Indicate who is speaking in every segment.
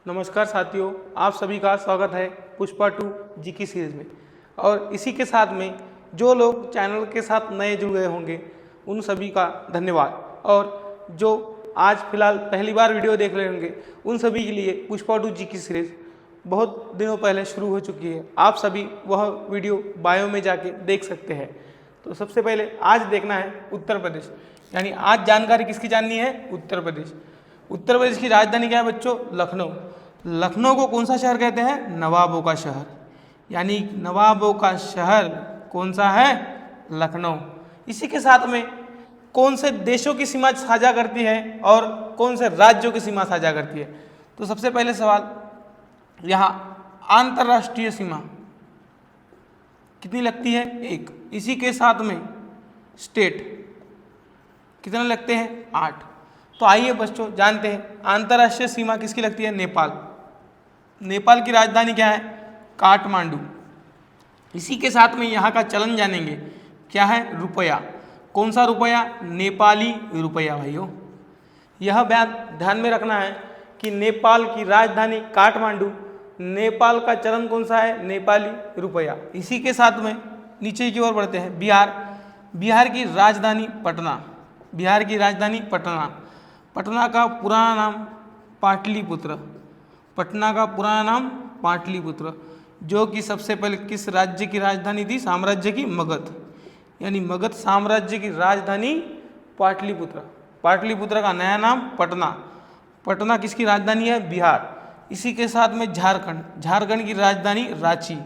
Speaker 1: नमस्कार साथियों, आप सभी का स्वागत है पुष्पा 2 जी की सीरीज में। और इसी के साथ में जो लोग चैनल के साथ नए जुड़ गए होंगे उन सभी का धन्यवाद, और जो आज फिलहाल पहली बार वीडियो देख रहे होंगे उन सभी के लिए पुष्पा 2 जी की सीरीज बहुत दिनों पहले शुरू हो चुकी है। आप सभी वह वीडियो बायो में जाके देख सकते हैं। तो सबसे पहले आज देखना है उत्तर प्रदेश, यानी आज जानकारी किसकी जाननी है? उत्तर प्रदेश। उत्तर प्रदेश की राजधानी क्या है बच्चों? लखनऊ। लखनऊ को कौन सा शहर कहते हैं? नवाबों का शहर। यानी नवाबों का शहर कौन सा है? लखनऊ। इसी के साथ में कौन से देशों की सीमा साझा करती है और कौन से राज्यों की सीमा साझा करती है? तो सबसे पहले सवाल, यहाँ अंतर्राष्ट्रीय सीमा कितनी लगती है? 1। इसी के साथ में स्टेट कितने लगते हैं? 8। तो आइए बच्चों जानते हैं अंतर्राष्ट्रीय सीमा किसकी लगती है? नेपाल। नेपाल की राजधानी क्या है? काठमांडू। इसी के साथ में यहाँ का चलन जानेंगे, क्या है? रुपया। कौन सा रुपया? नेपाली रुपया भाइयों। यह ध्यान में रखना है कि नेपाल की राजधानी काठमांडू, नेपाल का चलन कौन सा है? नेपाली रुपया। इसी के साथ में नीचे की ओर बढ़ते हैं, बिहार। बिहार की राजधानी पटना। बिहार की राजधानी पटना। पटना का पुराना नाम पाटलिपुत्र। पटना का पुराना नाम पाटलिपुत्र, जो कि सबसे पहले किस राज्य की राजधानी थी? साम्राज्य की, मगध। यानी मगध साम्राज्य की राजधानी पाटलिपुत्र। पाटलिपुत्र का नया नाम पटना। पटना किसकी राजधानी है? बिहार। इसी के साथ में झारखंड। झारखंड की राजधानी रांची।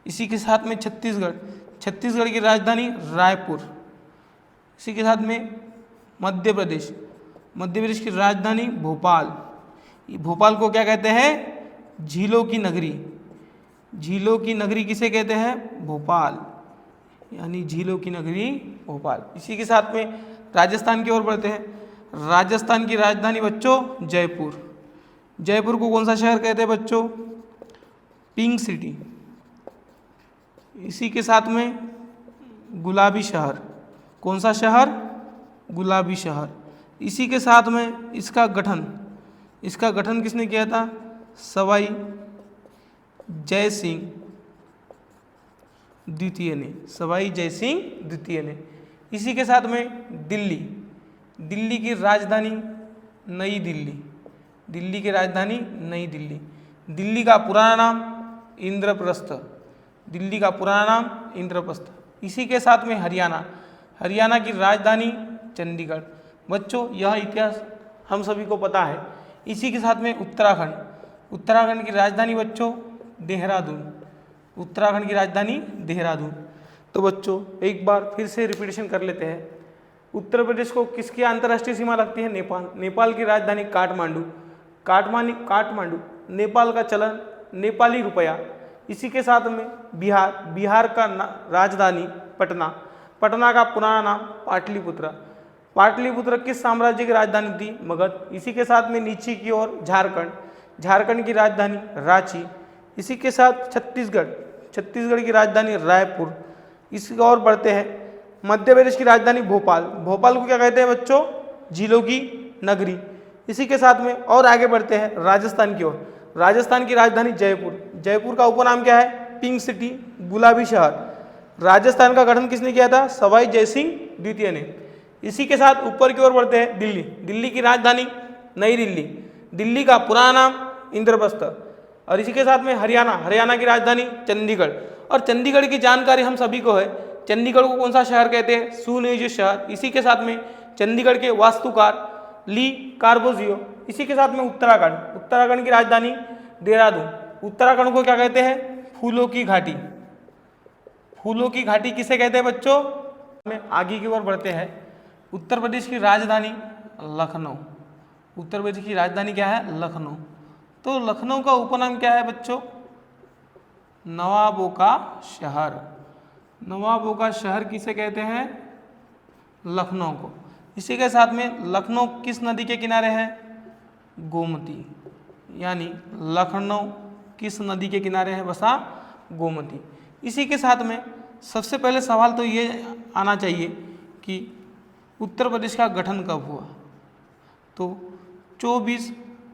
Speaker 1: इसी के साथ में छत्तीसगढ़। छत्तीसगढ़ की राजधानी रायपुर। इसी के साथ में मध्य प्रदेश। मध्य प्रदेश की राजधानी भोपाल। भोपाल को क्या कहते हैं? झीलों की नगरी। झीलों की नगरी किसे कहते हैं? भोपाल। यानी झीलों की नगरी भोपाल। इसी के साथ में राजस्थान की ओर बढ़ते हैं। राजस्थान की राजधानी बच्चों जयपुर। जयपुर को कौन सा शहर कहते हैं बच्चों? Pink city. इसी के साथ में गुलाबी शहर। कौन सा शहर? गुलाबी शहर। इसी के साथ में इसका गठन किसने किया था? सवाई जय सिंह द्वितीय ने। सवाई जय सिंह द्वितीय ने। इसी के साथ में दिल्ली। दिल्ली की राजधानी नई दिल्ली। दिल्ली की राजधानी नई दिल्ली। दिल्ली का पुराना नाम इंद्रप्रस्थ। दिल्ली का पुराना नाम इंद्रप्रस्थ। इसी के साथ में हरियाणा। हरियाणा की राजधानी चंडीगढ़। बच्चों यह इतिहास हम सभी को पता है। इसी के साथ में उत्तराखंड। उत्तराखंड की राजधानी बच्चों देहरादून। उत्तराखंड की राजधानी देहरादून। तो बच्चों एक बार फिर से रिपीटेशन कर लेते हैं। उत्तर प्रदेश को किसकी अंतर्राष्ट्रीय सीमा लगती है? नेपाल। नेपाल की राजधानी काठमांडू। काठमांडू। नेपाल का चलन नेपाली रुपया। इसी के साथ में बिहार। बिहार का राजधानी पटना। पटना का पुराना नाम पाटलिपुत्र। पाटलिपुत्र किस साम्राज्य की राजधानी थी? मगध। इसी के साथ में नीचे की ओर झारखंड। झारखंड की राजधानी रांची। इसी के साथ छत्तीसगढ़। छत्तीसगढ़ की राजधानी रायपुर। इसी और बढ़ते हैं, मध्य प्रदेश की राजधानी भोपाल। भोपाल को क्या कहते हैं बच्चों? झीलों की नगरी। इसी के साथ में और आगे बढ़ते हैं राजस्थान की ओर। राजस्थान की राजधानी जयपुर। जयपुर का उपनाम क्या है? पिंक सिटी, गुलाबी शहर। राजस्थान का गठन किसने किया था? सवाई जयसिंह द्वितीय ने। इसी के साथ ऊपर की ओर बढ़ते हैं, दिल्ली। दिल्ली की राजधानी नई दिल्ली। दिल्ली का पुराना नाम इंद्रप्रस्थ। और इसी के साथ में हरियाणा। हरियाणा की राजधानी चंडीगढ़। और चंडीगढ़ की जानकारी हम सभी को है। चंडीगढ़ को कौन सा शहर कहते हैं? सुनियोजित शहर। इसी के साथ में चंडीगढ़ के वास्तुकार ली कार्बोजियो। इसी के साथ में उत्तराखंड। उत्तराखंड की राजधानी देहरादून। उत्तराखंड को क्या कहते हैं? फूलों की घाटी। फूलों की घाटी किसे कहते हैं बच्चों? में आगे की ओर बढ़ते हैं। उत्तर प्रदेश की राजधानी लखनऊ। उत्तर प्रदेश की राजधानी क्या है? लखनऊ। तो लखनऊ का उपनाम क्या है बच्चों? नवाबों का शहर। नवाबों का शहर किसे कहते हैं? लखनऊ को। इसी के साथ में लखनऊ किस नदी के किनारे है? गोमती। यानी लखनऊ किस नदी के किनारे है बसा? गोमती। इसी के साथ में सबसे पहले सवाल तो ये आना चाहिए कि उत्तर प्रदेश का गठन कब हुआ? तो 24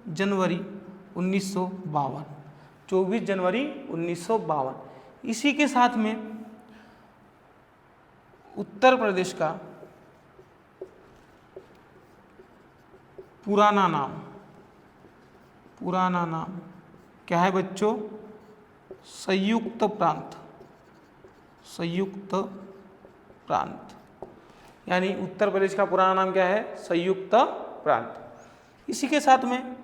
Speaker 1: जनवरी 1952, 24 जनवरी 1952। इसी के साथ में उत्तर प्रदेश का पुराना नाम क्या है बच्चों? संयुक्त प्रांत, यानी उत्तर प्रदेश का पुराना नाम क्या है? संयुक्त प्रांत। इसी के साथ में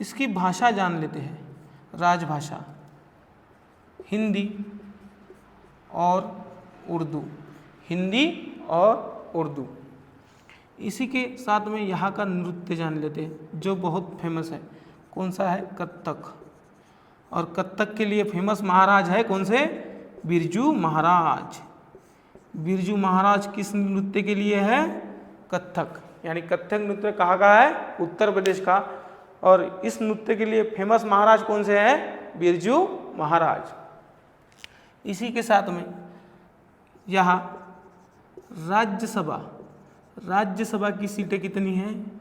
Speaker 1: इसकी भाषा जान लेते हैं, राजभाषा हिंदी और उर्दू, हिंदी और उर्दू। इसी के साथ में यहाँ का नृत्य जान लेते हैं जो बहुत फेमस है। कौन सा है? कथक। और कथक के लिए फेमस महाराज है कौन से? बिरजू महाराज। बिरजू महाराज किस नृत्य के लिए है? कथक। यानी कथक नृत्य कहाँ का है? उत्तर प्रदेश का। और इस नृत्य के लिए फेमस महाराज कौन से हैं? बिरजू महाराज। इसी के साथ में यहाँ राज्यसभा की सीटें कितनी हैं?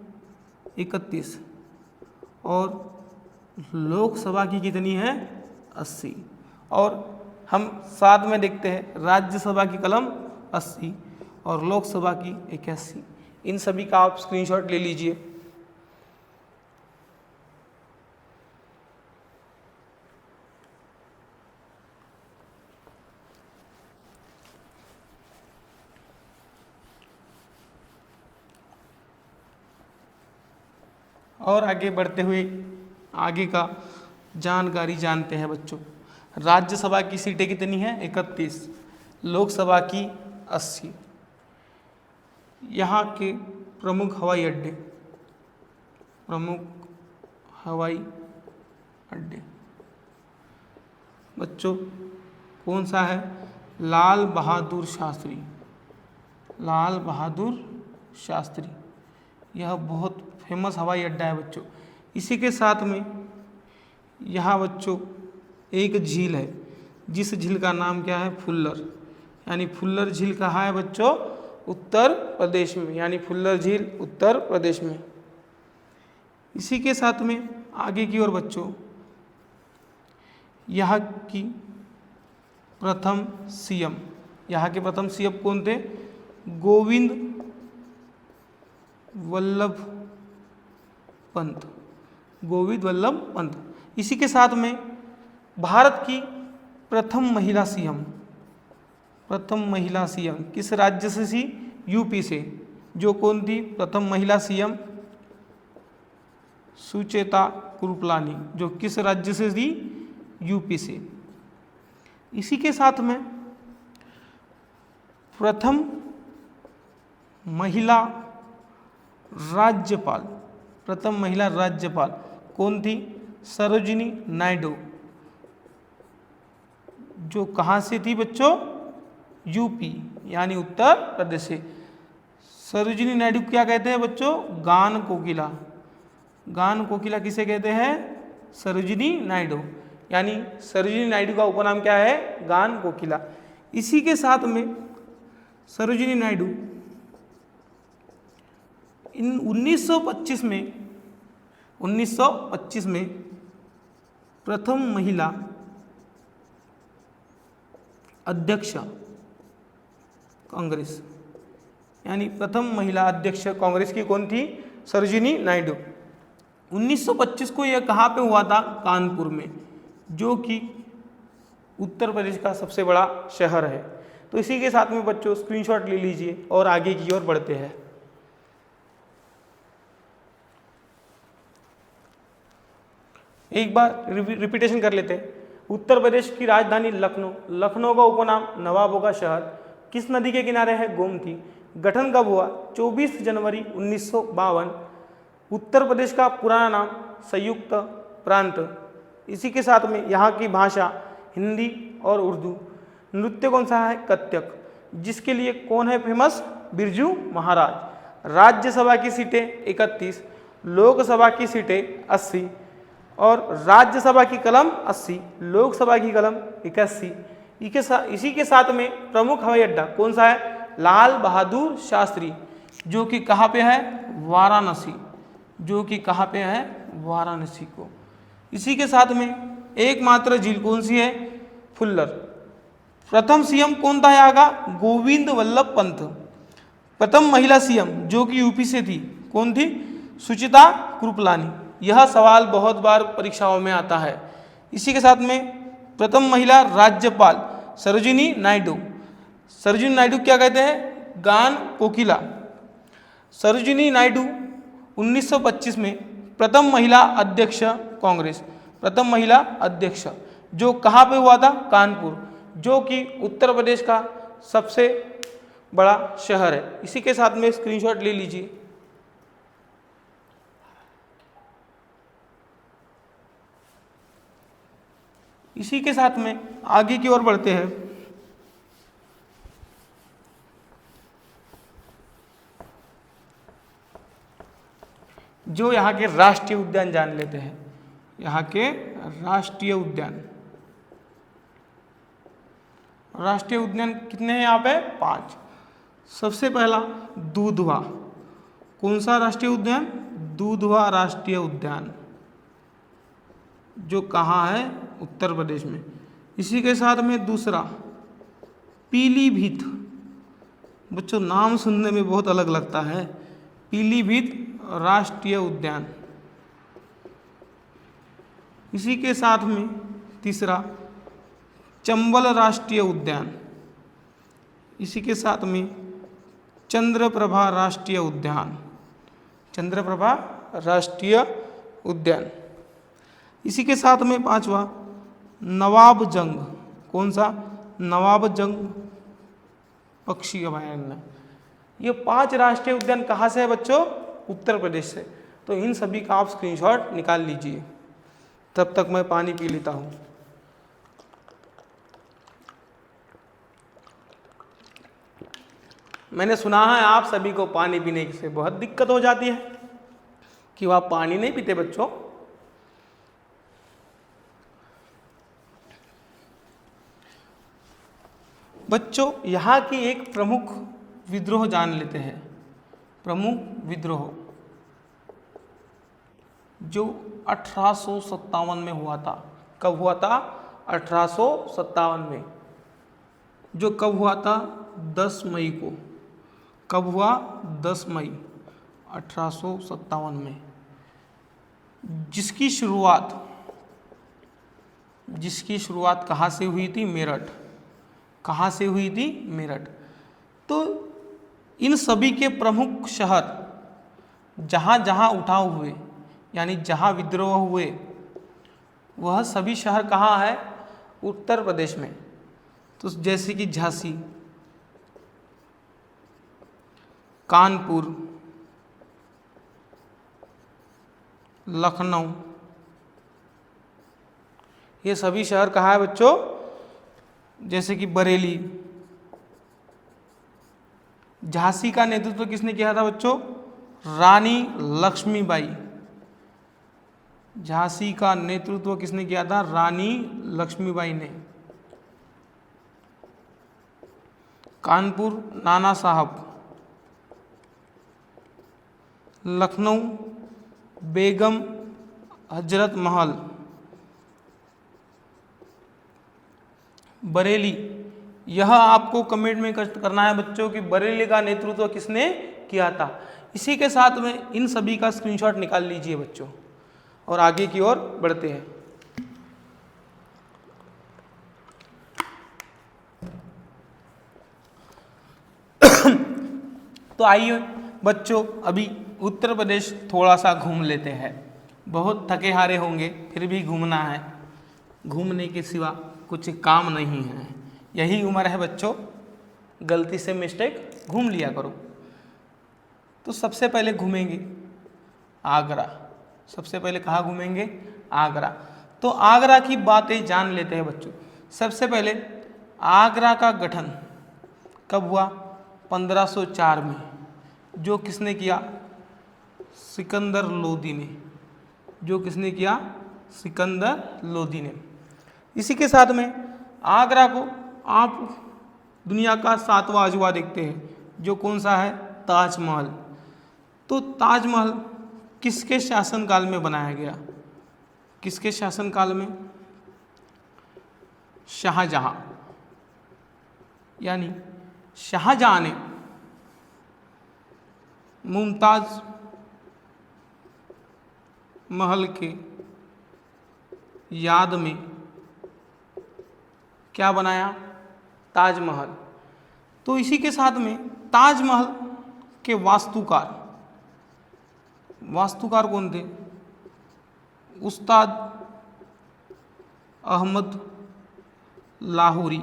Speaker 1: 31। और लोकसभा की कितनी है? 80। और हम साथ में देखते हैं राज्यसभा की कलम 80 और लोकसभा की 81। इन सभी का आप स्क्रीनशॉट ले लीजिए। और आगे बढ़ते हुए आगे का जानकारी जानते हैं बच्चों। राज्यसभा की सीटें कितनी हैं? 31। लोकसभा की 80। यहाँ के प्रमुख हवाई अड्डे बच्चों कौन सा है? लाल बहादुर शास्त्री। यह बहुत फेमस हवाई अड्डा है बच्चों। इसी के साथ में यहाँ बच्चों एक झील है जिस झील का नाम क्या है? फुल्लर। यानी फुल्लर झील कहाँ है बच्चों? उत्तर प्रदेश में। यानी फुल्लर झील उत्तर प्रदेश में। इसी के साथ में आगे की ओर बच्चों यहाँ की प्रथम सीएम कौन थे? गोविंद वल्लभ पंत। इसी के साथ में भारत की प्रथम महिला सीएम किस राज्य से थी? यूपी से। जो कौन थी प्रथम महिला सीएम? सुचेता कृपलानी। जो किस राज्य से थी? यूपी से। इसी के साथ में प्रथम महिला राज्यपाल कौन थी? सरोजिनी नायडू। जो कहाँ से थी बच्चों? यूपी यानी उत्तर प्रदेश से। सरोजिनी नायडू क्या कहते हैं बच्चों? गान कोकिला किसे कहते हैं? सरोजिनी नायडू। यानी सरोजिनी नायडू का उपनाम क्या है? गान कोकिला। इसी के साथ में सरोजिनी नायडू इन 1925 में प्रथम महिला अध्यक्ष कांग्रेस। यानी प्रथम महिला अध्यक्ष कांग्रेस की कौन थी? सरोजिनी नायडू। 1925 को यह कहाँ पे हुआ था? कानपुर में, जो कि उत्तर प्रदेश का सबसे बड़ा शहर है। तो इसी के साथ में बच्चों स्क्रीनशॉट ले लीजिए और आगे की ओर बढ़ते हैं। एक बार रिपीटेशन कर लेते हैं। उत्तर प्रदेश की राजधानी लखनऊ का उपनाम नवाबों का शहर किस नदी के किनारे है? गोमती। गठन कब हुआ? 24 जनवरी 1952। उत्तर प्रदेश का पुराना नाम संयुक्त प्रांत। इसी के साथ में यहाँ की भाषा हिंदी और उर्दू। नृत्य कौन सा है? कथक। जिसके लिए कौन है फेमस? बिरजू महाराज। राज्यसभा की सीटें 31, लोकसभा की सीटें 80 और राज्यसभा की कलम 80, लोकसभा की कलम 81। इसी के साथ में प्रमुख हवाई अड्डा कौन सा है? लाल बहादुर शास्त्री, जो कि कहाँ पे है? वाराणसी। वाराणसी को। इसी के साथ में एकमात्र झील कौन सी है? फुल्लर। प्रथम सीएम कौन था यहाँ का? गोविंद वल्लभ पंत। प्रथम महिला सीएम जो कि यूपी से थी, कौन थी? सुचिता कृपलानी। यह सवाल बहुत बार परीक्षाओं में आता है। इसी के साथ में प्रथम महिला राज्यपाल सरोजिनी नायडू। सरोजिनी नायडू क्या कहते हैं? गान कोकिला। सरोजिनी नायडू 1925 में प्रथम महिला अध्यक्ष कांग्रेस, प्रथम महिला अध्यक्ष, जो कहाँ पे हुआ था? कानपुर, जो कि उत्तर प्रदेश का सबसे बड़ा शहर है। इसी के साथ में स्क्रीनशॉट ले लीजिए। इसी के साथ में आगे की ओर बढ़ते हैं। जो यहाँ के राष्ट्रीय उद्यान जान लेते हैं। यहाँ के राष्ट्रीय उद्यान, राष्ट्रीय उद्यान कितने हैं यहाँ पे? 5। सबसे पहला दूधवा। कौन सा राष्ट्रीय उद्यान? दूधवा राष्ट्रीय उद्यान, जो कहाँ है? उत्तर प्रदेश में। इसी के साथ में दूसरा पीलीभीत। बच्चों नाम सुनने में बहुत अलग लगता है, पीलीभीत राष्ट्रीय उद्यान। इसी के साथ में तीसरा चंबल राष्ट्रीय उद्यान। इसी के साथ में चंद्रप्रभा राष्ट्रीय उद्यान, चंद्रप्रभा राष्ट्रीय उद्यान। इसी के साथ में 5वां नवाबजंग। कौन सा? नवाबजंग पक्षी अभयारण्य। ये 5 राष्ट्रीय उद्यान कहाँ से है बच्चों? उत्तर प्रदेश से। तो इन सभी का आप स्क्रीनशॉट निकाल लीजिए। तब तक मैं पानी पी लेता हूँ। मैंने सुना है आप सभी को पानी पीने से बहुत दिक्कत हो जाती है, कि आप पानी नहीं पीते बच्चों। बच्चों यहाँ की एक प्रमुख विद्रोह जान लेते हैं। प्रमुख विद्रोह जो 1857 में हुआ था। कब हुआ था? 1857 में। जो कब हुआ था? 10 मई को। कब हुआ? 10 मई 1857 में। जिसकी शुरुआत कहाँ से हुई थी? मेरठ। कहाँ से हुई थी? मेरठ। तो इन सभी के प्रमुख शहर जहाँ जहाँ उठाव हुए, यानी जहाँ विद्रोह हुए, वह सभी शहर कहाँ है? उत्तर प्रदेश में। तो जैसे कि झांसी, कानपुर, लखनऊ, ये सभी शहर कहाँ है बच्चों? जैसे कि बरेली। झांसी का नेतृत्व किसने किया था बच्चों? रानी लक्ष्मीबाई। झांसी का नेतृत्व किसने किया था? रानी लक्ष्मीबाई ने। कानपुर नाना साहब। लखनऊ बेगम हजरत महल। बरेली, यह आपको कमेंट में करना है बच्चों कि बरेली का नेतृत्व किसने किया था। इसी के साथ में इन सभी का स्क्रीनशॉट निकाल लीजिए बच्चों, और आगे की ओर बढ़ते हैं। तो आइए बच्चों, अभी उत्तर प्रदेश थोड़ा सा घूम लेते हैं। बहुत थके हारे होंगे, फिर भी घूमना है। घूमने के सिवा कुछ काम नहीं है। यही उम्र है बच्चों, गलती से मिस्टेक घूम लिया करो। तो सबसे पहले घूमेंगे आगरा। सबसे पहले कहाँ घूमेंगे? आगरा। तो आगरा की बातें जान लेते हैं बच्चों। सबसे पहले आगरा का गठन कब हुआ? 1504 में। जो किसने किया? सिकंदर लोदी ने। जो किसने किया? सिकंदर लोदी ने। इसी के साथ में आगरा को आप दुनिया का 7वां अजूबा देखते हैं, जो कौन सा है? ताजमहल। तो ताजमहल किसके शासनकाल में बनाया गया? किसके शासनकाल में? शाहजहां। यानी शाहजहां ने मुमताज महल के याद में क्या बनाया? ताजमहल। तो इसी के साथ में ताजमहल के वास्तुकार कौन थे? उस्ताद अहमद लाहौरी।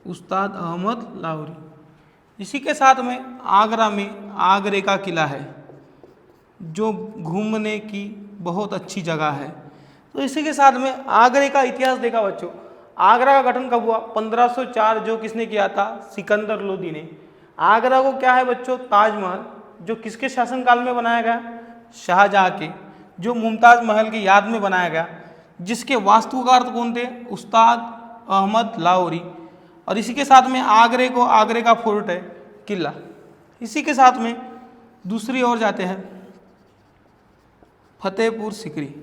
Speaker 1: उस्ताद अहमद लाहौरी। इसी के साथ में आगरा में आगरे का किला है, जो घूमने की बहुत अच्छी जगह है। तो इसी के साथ में आगरे का इतिहास देखा बच्चों। आगरा का गठन कब हुआ? 1504। जो किसने किया था? सिकंदर लोदी ने। आगरा को क्या है बच्चों? ताजमहल, जो किसके शासनकाल में बनाया गया? शाहजहां के, जो मुमताज महल की याद में बनाया गया, जिसके वास्तुकार कौन थे? उस्ताद अहमद लाहौरी। और इसी के साथ में आगरे का फोर्ट है, किला। इसी के साथ में दूसरी ओर जाते हैं, फतेहपुर सीकरी।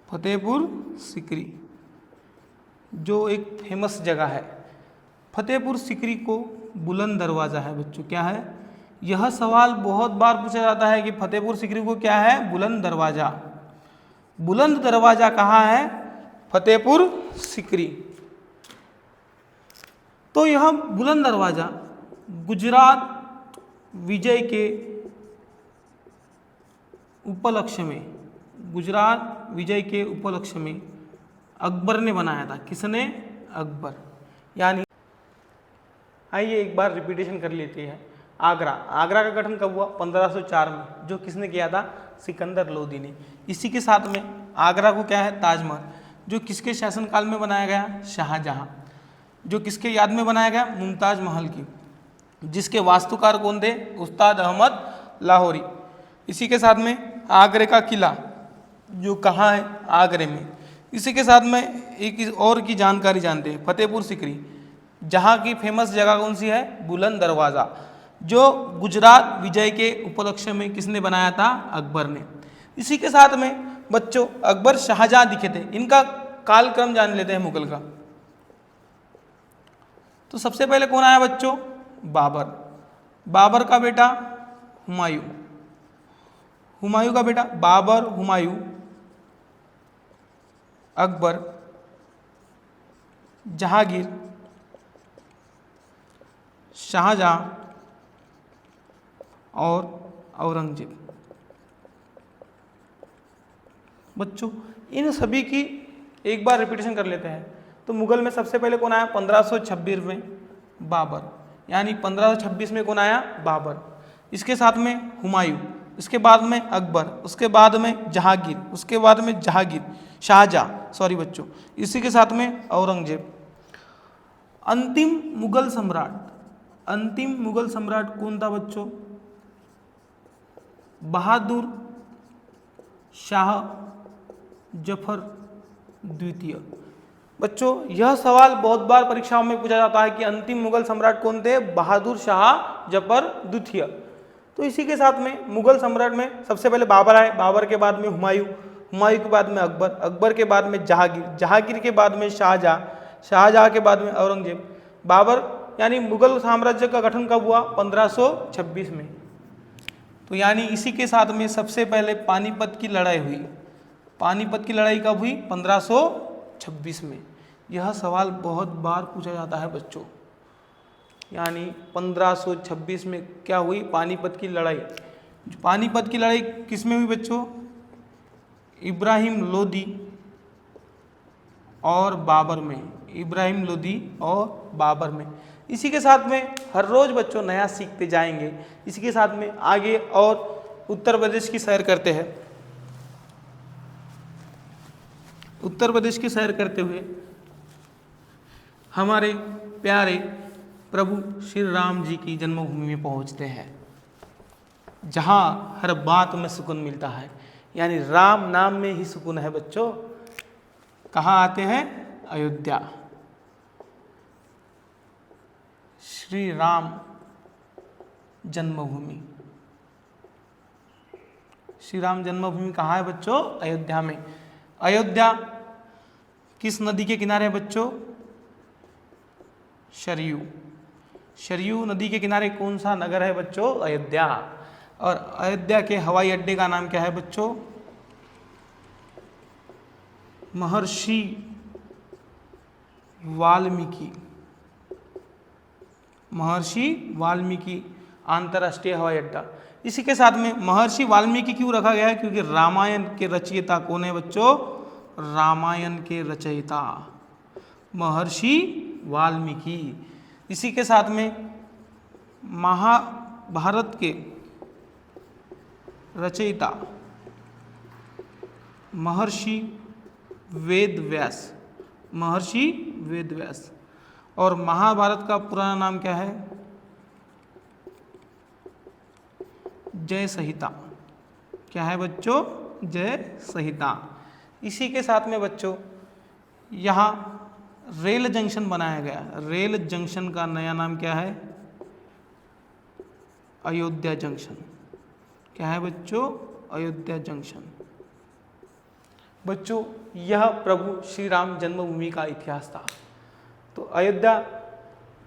Speaker 1: फतेहपुर सीकरी जो एक फेमस जगह है। फतेहपुर सीकरी को बुलंद दरवाज़ा है बच्चों। क्या है? यह सवाल बहुत बार पूछा जाता है कि फतेहपुर सीकरी को क्या है? बुलंद दरवाज़ा। बुलंद दरवाज़ा कहाँ है? फतेहपुर सीकरी। तो यह बुलंद दरवाज़ा गुजरात विजय के उपलक्ष्य में अकबर ने बनाया था। किसने? अकबर। यानी आइए एक बार रिपीटेशन कर लेते हैं। आगरा का गठन कब हुआ? 1504 में। जो किसने किया था? सिकंदर लोदी ने। इसी के साथ में आगरा को क्या है? ताजमहल, जो किसके शासनकाल में बनाया गया? शाहजहां। जो किसके याद में बनाया गया? मुमताज महल की, जिसके वास्तुकार कौन थे? उस्ताद अहमद लाहौरी। इसी के साथ में आगरे का किला, जो कहाँ है? आगरे में। इसी के साथ में एक और की जानकारी जानते हैं, फतेहपुर सीकरी, जहाँ की फेमस जगह कौन सी है? बुलंद दरवाज़ा, जो गुजरात विजय के उपलक्ष्य में किसने बनाया था? अकबर ने। इसी के साथ में बच्चों अकबर शाहजहां दिखे थे। इनका कालक्रम जान लेते हैं मुगल का। तो सबसे पहले कौन आया बच्चों? बाबर। बाबर का बेटा हुमायूं। हुमायूं का बेटा बाबर, हुमायूं, अकबर, जहांगीर, शाहजहां और औरंगजेब। बच्चों इन सभी की एक बार रिपीटेशन कर लेते हैं। तो मुगल में सबसे पहले कौन आया? 1526 में बाबर। यानी 1526 में कौन आया? बाबर। इसके साथ में हुमायूं, इसके बाद में अकबर, उसके बाद में जहांगीर, उसके बाद में शाहजहां, सॉरी बच्चों, इसी के साथ में औरंगजेब। अंतिम मुगल सम्राट कौन था बच्चों? बहादुर शाह जफर द्वितीय। बच्चों यह सवाल बहुत बार परीक्षाओं में पूछा जाता है कि अंतिम मुगल सम्राट कौन थे? बहादुर शाह जफर द्वितीय। तो इसी के साथ में मुगल सम्राट में सबसे पहले बाबर आए, बाबर के बाद में हुमायूं, हुमायूं के बाद में अकबर, अकबर के बाद में जहांगीर, जहांगीर के बाद में शाहजहां, शाहजहां के बाद में औरंगजेब। बाबर यानी मुगल साम्राज्य का गठन कब हुआ? 1526 में। तो यानी इसी के साथ में सबसे पहले पानीपत की लड़ाई हुई। पानीपत की लड़ाई कब हुई? 1526 में। यह सवाल बहुत बार पूछा जाता है बच्चों। यानी 1526 में क्या हुई? पानीपत की लड़ाई। पानीपत की लड़ाई किस में हुई बच्चों? इब्राहिम लोदी और बाबर में। इब्राहिम लोदी और बाबर में। इसी के साथ में हर रोज बच्चों नया सीखते जाएंगे। इसी के साथ में आगे और उत्तर प्रदेश की सैर करते हैं। उत्तर प्रदेश की सैर करते हुए हमारे प्यारे प्रभु श्री राम जी की जन्मभूमि में पहुंचते हैं, जहां हर बात में सुकून मिलता है। यानी राम नाम में ही सुकून है बच्चों। कहाँ आते हैं? अयोध्या। श्री राम जन्मभूमि। श्री राम जन्मभूमि कहाँ है बच्चों? अयोध्या में। अयोध्या किस नदी के किनारे है बच्चों? सरयू। सरयू नदी के किनारे कौन सा नगर है बच्चों? अयोध्या। और अयोध्या के हवाई अड्डे का नाम क्या है बच्चों? महर्षि वाल्मीकि। महर्षि वाल्मीकि अंतर्राष्ट्रीय हवाई अड्डा। इसी के साथ में महर्षि वाल्मीकि क्यों रखा गया है? क्योंकि रामायण के रचयिता कौन है बच्चों? रामायण के रचयिता महर्षि वाल्मीकि। इसी के साथ में महाभारत के रचयिता महर्षि वेदव्यास। महर्षि वेदव्यास। और महाभारत का पुराना नाम क्या है? जय संहिता। क्या है बच्चों? जय संहिता। इसी के साथ में बच्चों यहाँ रेल जंक्शन बनाया गया। रेल जंक्शन का नया नाम क्या है? अयोध्या जंक्शन। क्या है बच्चों? अयोध्या जंक्शन। बच्चों यह प्रभु श्री राम जन्मभूमि का इतिहास था। तो अयोध्या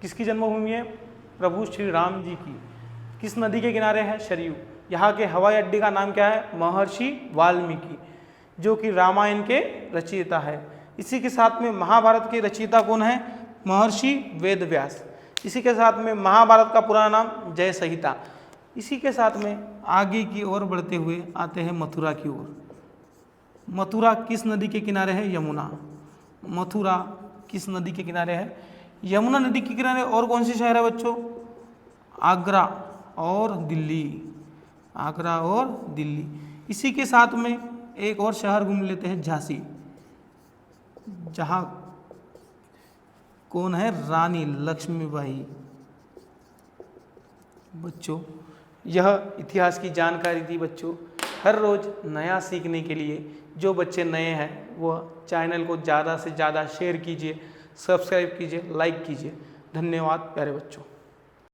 Speaker 1: किसकी जन्मभूमि है? प्रभु श्री राम जी की। किस नदी के किनारे है? सरयू। यहाँ के हवाई अड्डे का नाम क्या है? महर्षि वाल्मीकि, जो कि रामायण के रचयिता है। इसी के साथ में महाभारत के रचयिता कौन है? महर्षि वेदव्यास। इसी के साथ में महाभारत का पुराना नाम जय संहिता। इसी के साथ में आगे की ओर बढ़ते हुए आते हैं मथुरा की ओर। मथुरा किस नदी के किनारे है? यमुना। मथुरा किस नदी के किनारे है? यमुना नदी के किनारे। और कौन से शहर है बच्चों? आगरा और दिल्ली। आगरा और दिल्ली। इसी के साथ में एक और शहर घूम लेते हैं, झांसी, जहाँ कौन है? रानी लक्ष्मीबाई। बच्चों यह इतिहास की जानकारी थी बच्चों। हर रोज़ नया सीखने के लिए जो बच्चे नए हैं वह चैनल को ज़्यादा से ज़्यादा शेयर कीजिए, सब्सक्राइब कीजिए, लाइक कीजिए। धन्यवाद प्यारे बच्चों।